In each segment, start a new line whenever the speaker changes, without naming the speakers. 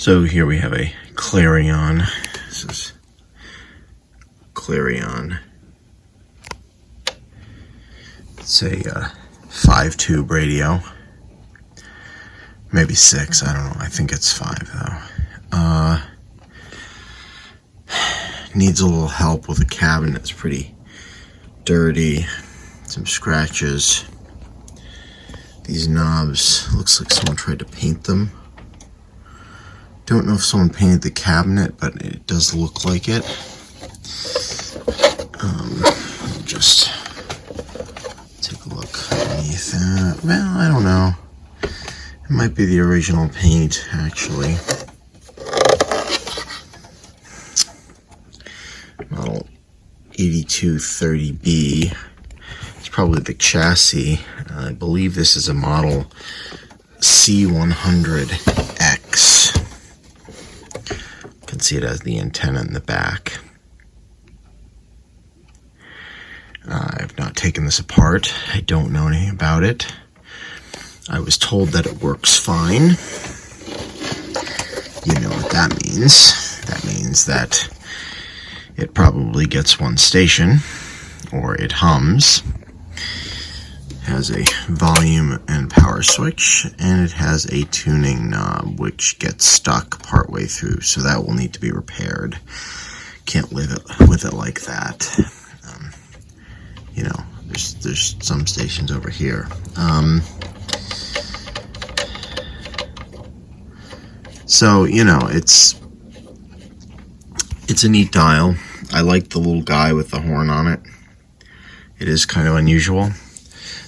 So here we have a Clarion. This is Clarion. It's a 5-tube radio. Maybe 6, I don't know. I think it's 5 though. Needs a little help with the cabinet. It's pretty dirty. Some scratches. These knobs, looks like someone tried to paint them. Don't know if someone painted the cabinet, but it does look like it. Just take a look underneath that. Well, I don't know. It might be the original paint, actually. Model 8230B. It's probably the chassis. I believe this is a model C100X. You can see it has the antenna in the back. I've not taken this apart. I don't know anything about it. I was told that it works fine. You know what that means. That means that it probably gets one station, or it hums. It has a volume and power switch, and it has a tuning knob which gets stuck partway through, so that will need to be repaired. Can't live with it like that. You know, there's some stations over here. So, you know, it's a neat dial. I like the little guy with the horn on it. It is kind of unusual.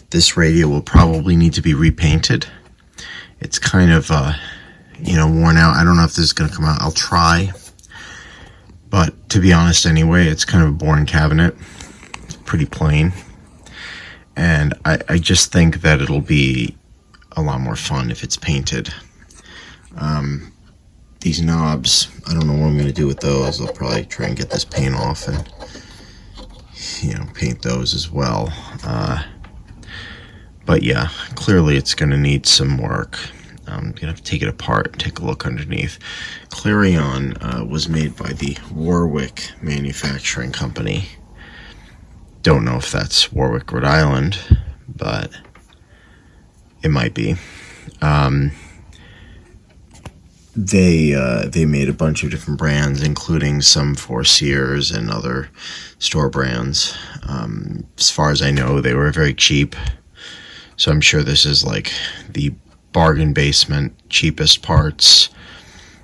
This radio will probably need to be repainted. It's kind of, you know, worn out. I don't know if this is going to come out. I'll try. But to be honest anyway, it's kind of a boring cabinet. It's pretty plain. And I just think that it'll be a lot more fun if it's painted. These knobs, I don't know what I'm going to do with those. I'll probably try and get this paint off and, you know, paint those as well. But yeah, clearly it's going to need some work. I'm going to have to take it apart and take a look underneath. Clarion was made by the Warwick Manufacturing Company. Don't know if that's Warwick, Rhode Island, but it might be. They made a bunch of different brands, including some for Sears and other store brands. As far as I know, they were very cheap. So I'm sure this is like the bargain basement, cheapest parts.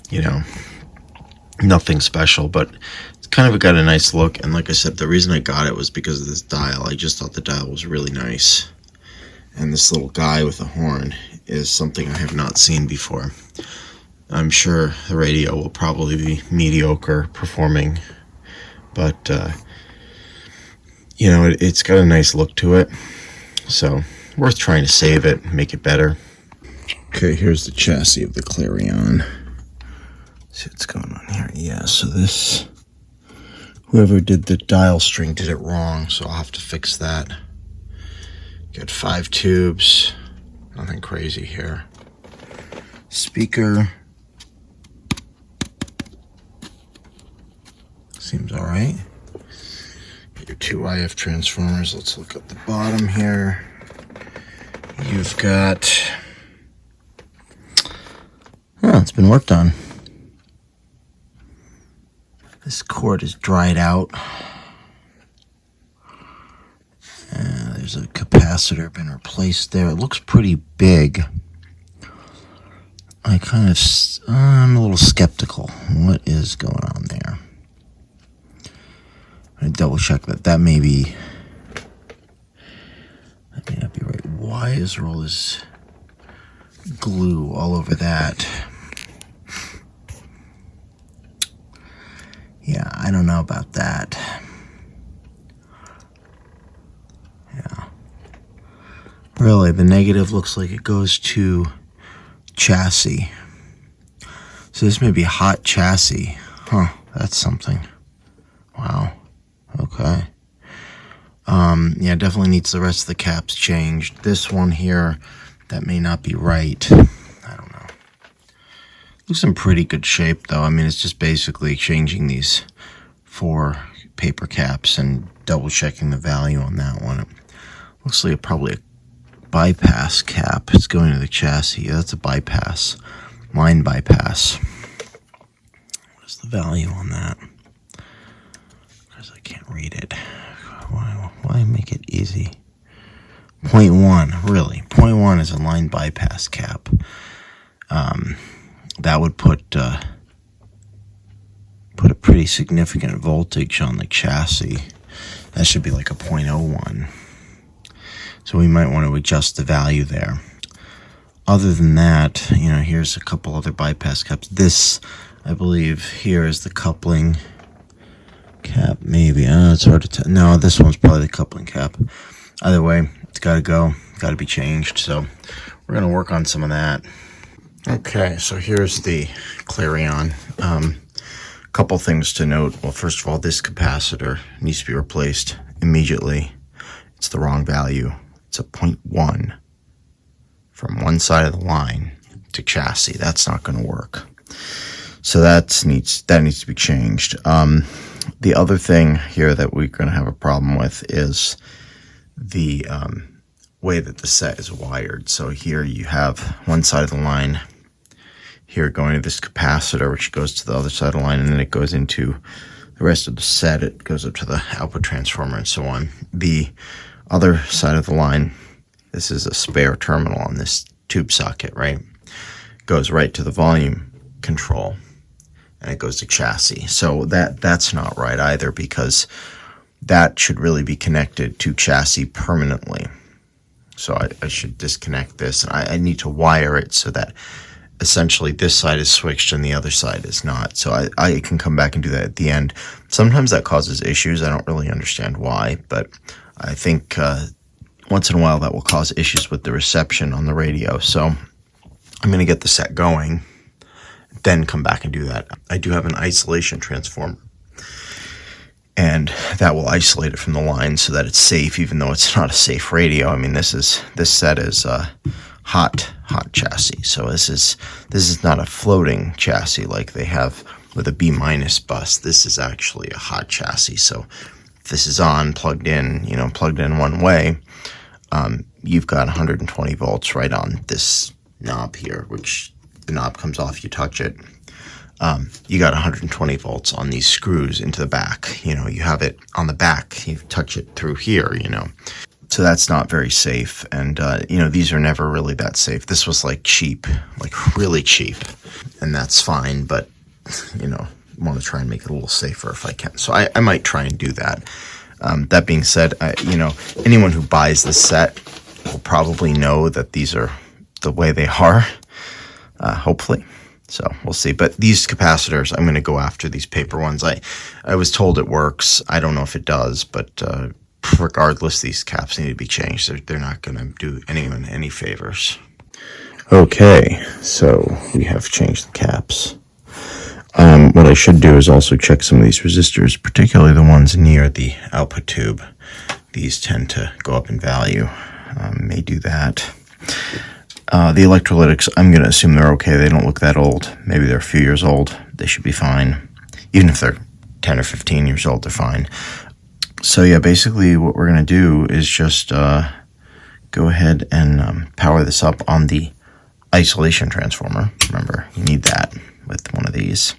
You know, nothing special, but it's kind of got a nice look. And like I said, the reason I got it was because of this dial. I just thought the dial was really nice. And this little guy with a horn is something I have not seen before. I'm sure the radio will probably be mediocre performing, but, you know, it's got a nice look to it, so worth trying to save it, make it better. Okay, here's the chassis of the Clarion. See what's going on here. Yeah, so this, whoever did the dial string did it wrong, so I'll have to fix that. Got 5 tubes, nothing crazy here. Speaker. Seems all right. Get your 2 IF transformers. Let's look at the bottom here. You've got... Oh, it's been worked on. This cord is dried out. There's a capacitor been replaced there. It looks pretty big. I'm a little skeptical. What is going on there? I'm gonna double check that. That may not be right. Why is there all this glue all over that? Yeah, I don't know about that. Yeah. Really, the negative looks like it goes to chassis. So this may be hot chassis. Huh, that's something. Wow. Okay. Yeah, definitely needs the rest of the caps changed. This one here, that may not be right. I don't know. Looks in pretty good shape though. I mean, it's just basically changing these 4 paper caps and double checking the value on that one. It looks like probably a bypass cap. It's going to the chassis. Yeah, that's a bypass. Line bypass. What's the value on that? Because I can't read it. Why make it easy? 0.1, really. 0.1 is a line bypass cap. That would put a pretty significant voltage on the chassis. That should be like a 0.01. So we might want to adjust the value there. Other than that, here's a couple other bypass caps. This, I believe, here is the coupling cap, maybe. It's hard to tell. No, this one's probably the coupling cap. Either way, it's got to go. Got to be changed. So we're going to work on some of that. Okay, so here's the Clarion. Couple things to note. Well, first of all, this capacitor needs to be replaced immediately. It's the wrong value. It's a 0.1 from one side of the line to chassis. That's not going to work. So that needs to be changed. The other thing here that we're going to have a problem with is the way that the set is wired. So here you have one side of the line here going to this capacitor, which goes to the other side of the line, and then it goes into the rest of the set. It goes up to the output transformer and so on. The other side of the line, this is a spare terminal on this tube socket, right? Goes right to the volume control, and it goes to chassis. So that's not right either, because that should really be connected to chassis permanently. So I should disconnect this, and I need to wire it so that essentially this side is switched and the other side is not. So I can come back and do that at the end. Sometimes that causes issues. I don't really understand why, but I think once in a while that will cause issues with the reception on the radio. So I'm going to get the set going, then come back and do that. I do have an isolation transformer, and that will isolate it from the line so that it's safe, even though it's not a safe radio. I mean, this set is hot chassis. So this is not a floating chassis like they have with a B- bus. This is actually a hot chassis. So if this is on, plugged in one way, you've got 120 volts right on this knob here, which the knob comes off, you touch it. You got 120 volts on these screws into the back. You have it on the back, you touch it through here, So that's not very safe, and these are never really that safe. This was like cheap, like really cheap, and that's fine, but want to try and make it a little safer if I can. So I might try and do that. That being said, anyone who buys this set will probably know that these are the way they are, hopefully. So we'll see. But these capacitors, I'm going to go after these paper ones. I was told it works. I don't know if it does, but regardless, these caps need to be changed. They're not going to do anyone any favors. Okay, so we have changed the caps. What I should do is also check some of these resistors, particularly the ones near the output tube. These tend to go up in value. May do that. The electrolytics, I'm going to assume they're okay. They don't look that old. Maybe they're a few years old. They should be fine. Even if they're 10 or 15 years old, they're fine. So yeah, basically what we're going to do is just go ahead and power this up on the isolation transformer. Remember, you need that with one of these.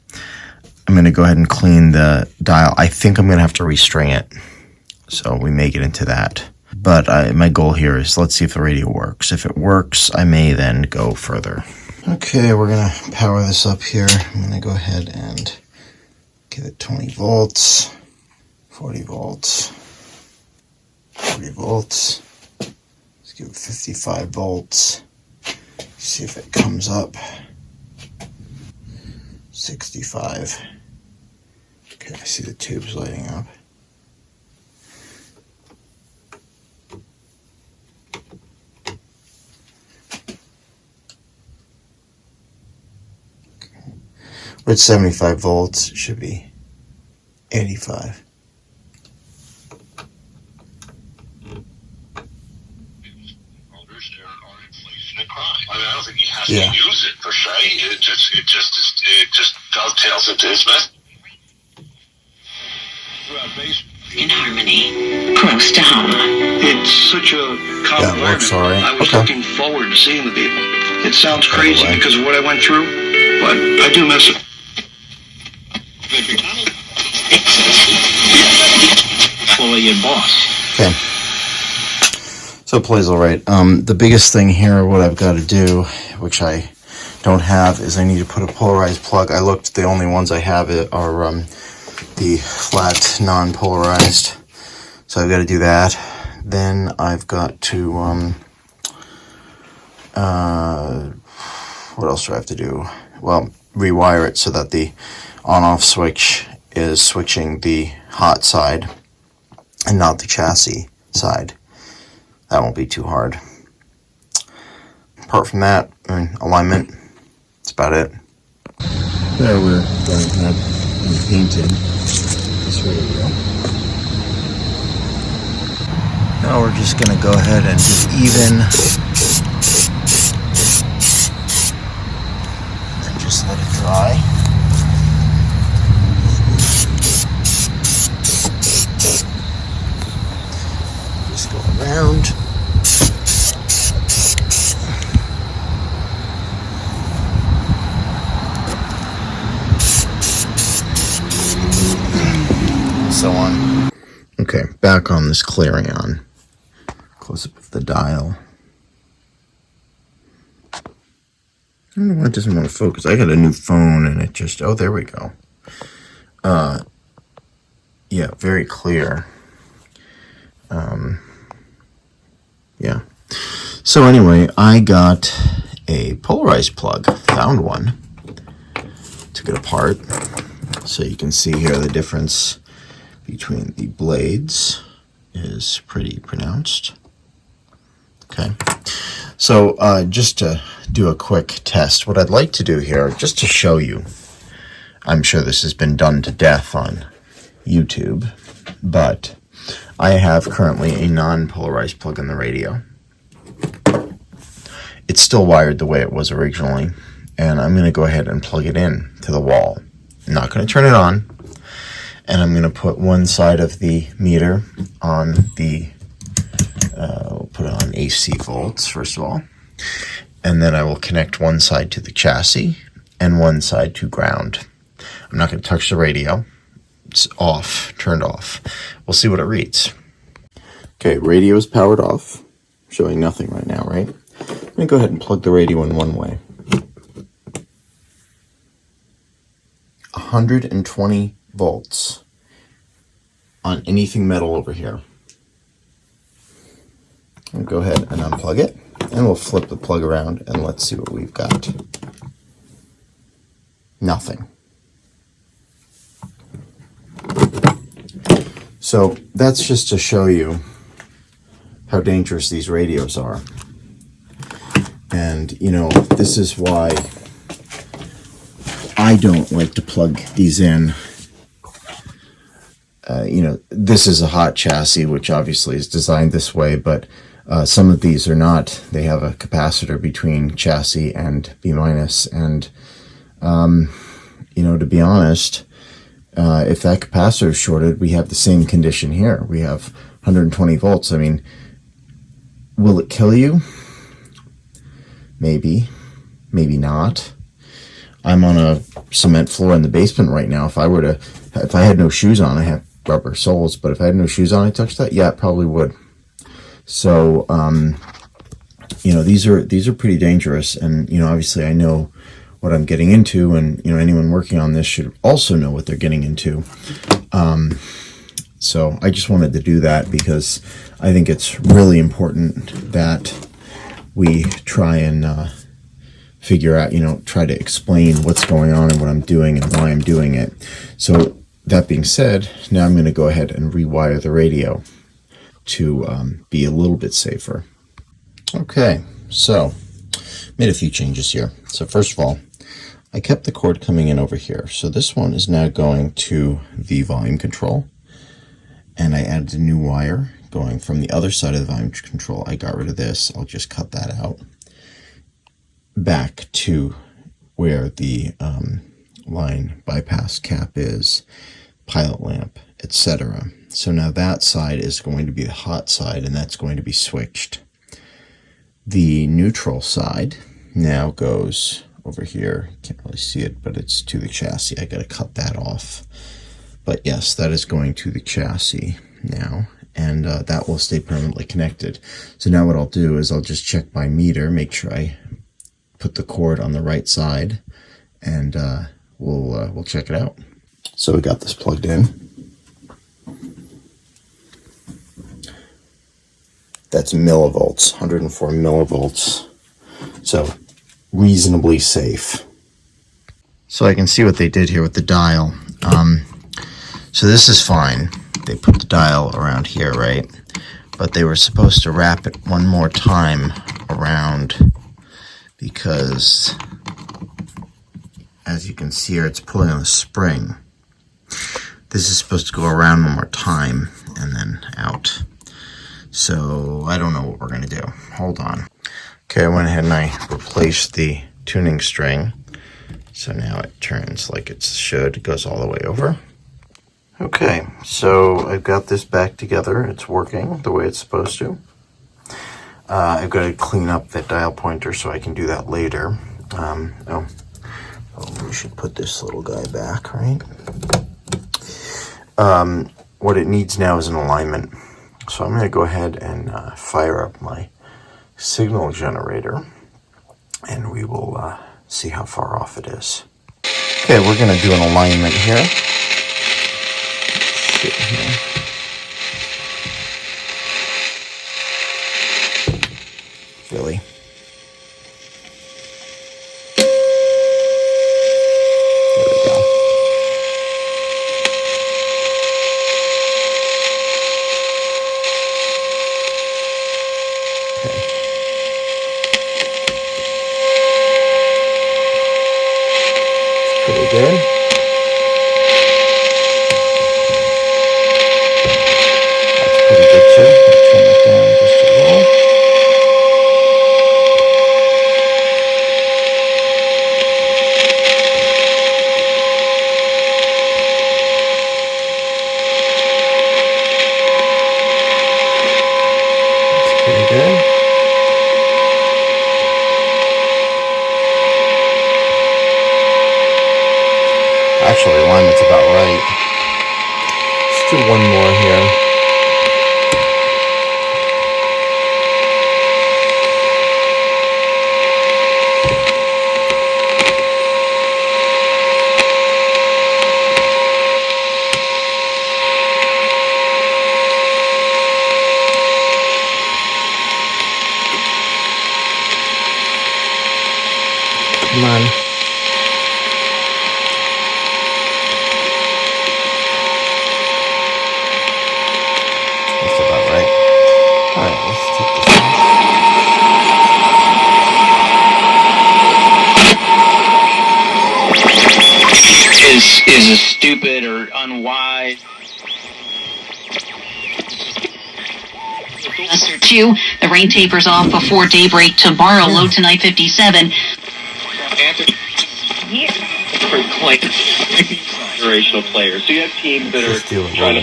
I'm going to go ahead and clean the dial. I think I'm going to have to restring it, so we may get into that. But my goal here is, let's see if the radio works. If it works, I may then go further. Okay, we're going to power this up here. I'm going to go ahead and give it 20 volts, 40 volts, 40 volts. Let's give it 55 volts. See if it comes up. 65. Okay, I see the tubes lighting up. We're at 75 volts. It should be 85.
the crime. I mean, I don't think he has to use it per se. It just dovetails into his message.
In harmony, close to home.
It's such a common
works all right.
I was looking forward to seeing the people. It sounds crazy because of what I went through, but I do miss it. Fully your boss.
Okay. So it plays all right. The biggest thing here, what I've got to do, which I don't have, is I need to put a polarized plug. I looked, the only ones I have are the flat non-polarized. So I've got to do that. Then I've got to, what else do I have to do? Well, rewire it so that the on-off switch is switching the hot side and not the chassis side. That won't be too hard. Apart from that, alignment, that's about it. There we're going ahead and painted this radio. Now we're just going to go ahead and do even and just let it dry. Just go around. So on. Okay, back on this Clarion. Close up of the dial. I don't know why it doesn't want to focus. I got a new phone and it just, oh, there we go. Yeah, very clear. Yeah. So anyway, I got a polarized plug. Found one. Took it apart. So you can see here the difference between the blades is pretty pronounced. Okay, so just to do a quick test, what I'd like to do here, just to show you, I'm sure this has been done to death on YouTube, but I have currently a non-polarized plug in the radio. It's still wired the way it was originally, and I'm going to go ahead and plug it in to the wall. I'm not going to turn it on, and I'm going to put one side of the meter on the, we'll put it on AC volts first of all, and then I will connect one side to the chassis and one side to ground. I'm not going to touch the radio. It's off, turned off. We'll see what it reads. Okay, radio is powered off, showing nothing right now, right? I'm going to go ahead and plug the radio in one way. 120 volts on anything metal over here. I'll go ahead and unplug it, and we'll flip the plug around and let's see what we've got. Nothing. So that's just to show you how dangerous these radios are. And, you know, this is why I don't like to plug these in. You know, this is a hot chassis, which obviously is designed this way, but some of these are not. They have a capacitor between chassis and B-, and, you know, to be honest, if that capacitor is shorted, we have the same condition here. We have 120 volts. I mean, will it kill you? Maybe, maybe not. I'm on a cement floor in the basement right now. If I had no shoes on, I have rubber soles, but if I had no shoes on, I touched that, yeah, it probably would. So, you know, these are pretty dangerous, and, you know, obviously I know what I'm getting into, and, you know, anyone working on this should also know what they're getting into. So I just wanted to do that because I think it's really important that we try and figure out, you know, try to explain what's going on and what I'm doing and why I'm doing it. So that being said, now I'm going to go ahead and rewire the radio to be a little bit safer. Okay, so made a few changes here. So first of all, I kept the cord coming in over here. So this one is now going to the volume control, and I added a new wire going from the other side of the volume control. I got rid of this. I'll just cut that out. back to where the line bypass cap is, pilot lamp, etc. So now that side is going to be the hot side, and that's going to be switched. The neutral side now goes over here. Can't really see it, but it's to the chassis. I got to cut that off. But yes, that is going to the chassis now, and that will stay permanently connected. So now what I'll do is I'll just check my meter, make sure I put the cord on the right side, and we'll check it out. So we got this plugged in. That's millivolts, 104 millivolts. So reasonably safe. So I can see what they did here with the dial. So this is fine. They put the dial around here, right? But they were supposed to wrap it one more time around, because as you can see here, it's pulling on the spring. This is supposed to go around one more time and then out. So I don't know what we're gonna do. Hold on. Okay, I went ahead and I replaced the tuning string. So now it turns like it should. It goes all the way over. Okay, so I've got this back together. It's working the way it's supposed to. I've got to clean up that dial pointer, so I can do that later. We should put this little guy back, right? What it needs now is an alignment. So I'm going to go ahead and fire up my signal generator, and we will see how far off it is. Okay, we're going to do an alignment here. Here. Really? There we go. Okay. It's pretty good. Pretty good too. Let's turn it down just a little. That's pretty good. Actually, alignment's about right. Let's do one more here. Come on. That's about right. Alright, let's take this
one. Is a stupid or unwise.
Cluster 2, the rain tapers off before daybreak tomorrow, low tonight 57.
Generational players. So you have teams that are trying to,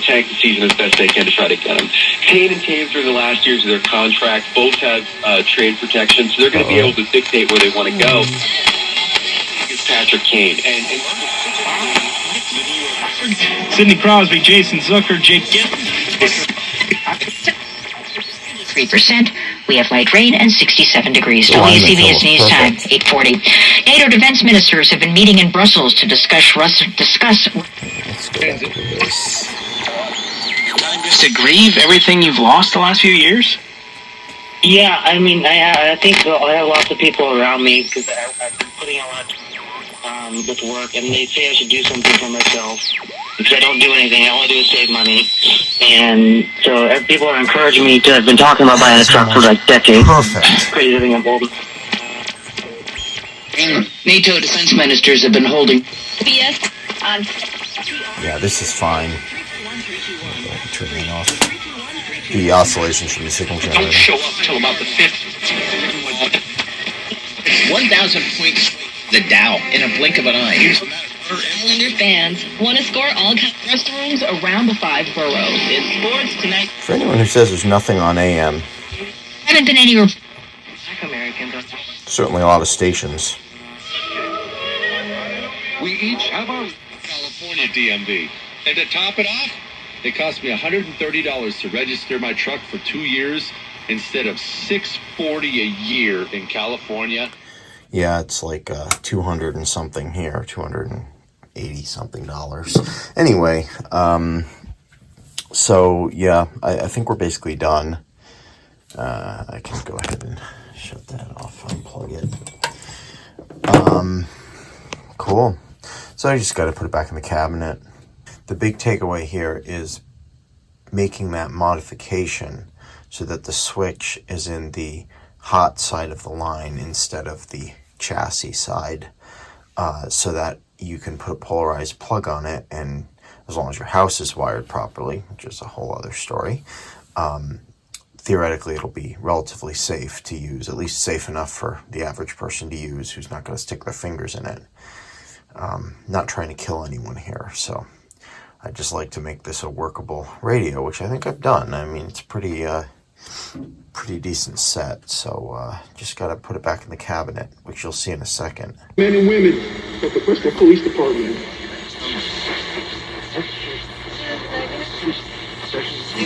tank the season as best they can to try to get them. Kane and Taves during the last years of their contract both have trade protection, so they're going to be able to dictate where they want to go. It's Patrick Kane and
Sidney Crosby, Jason Zucker, Jake Gibbs.
3%. We have light rain and 67 degrees. WCBS News Time, 8:40. NATO defense ministers have been meeting in Brussels to discuss.
Let's go back to this.
to grieve everything you've lost the last few years?
Yeah, I mean, I think I have lots of people around me because I've been putting a lot with work, and they say I should do something for myself because I don't do anything. All I do is save money, and so people are encouraging me to. I've been talking about buying a truck for like decades.
Perfect.
Crazy thing I'm holding.
NATO defense ministers have been holding.
Yeah, this is fine. Turn it off. The oscillations from the signal generator.
Don't show up until about the 5th.
1,000 points the Dow in a blink of an eye.
Islander fans want to score all restrooms around the 5 boroughs. It's sports tonight.
For anyone who says there's nothing on AM,
Haven't been any
Black Americans.
certainly a lot of stations.
We each have our California DMV. And to top it off, it cost me $130 to register my truck for 2 years instead of $640 a year in California.
Yeah, it's like 200 and something here, $280 something. Anyway, so yeah, I think we're basically done. I can go ahead and shut that off, unplug it. Cool. So I just got to put it back in the cabinet. The big takeaway here is making that modification so that the switch is in the hot side of the line instead of the chassis side, so that you can put a polarized plug on it, and as long as your house is wired properly, which is a whole other story, theoretically it'll be relatively safe to use, at least safe enough for the average person to use who's not going to stick their fingers in it. Not trying to kill anyone here, so I'd just like to make this a workable radio, which I think I've done. I mean, it's pretty decent set, so just got to put it back in the cabinet, which you'll see in a second.
Men and women of the Bristol Police Department.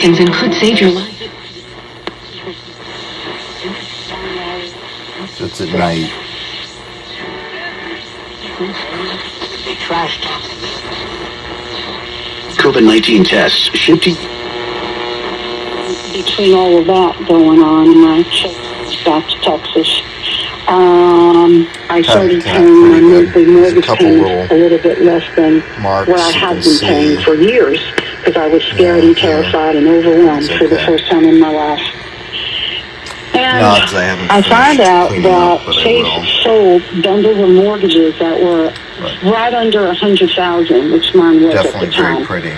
And could save your life.
So it's at night.
Trash talk.
COVID-19 tests shipped to...
Between all of that going on, and I checked back to Texas. I started paying my monthly mortgage payment a little bit less than what I had been paying for years, because I was scared and terrified and overwhelmed for the first time in my life. And I found out that Chase sold bundles of mortgages that were right under $100,000, which mine was at the time.
Definitely very pretty.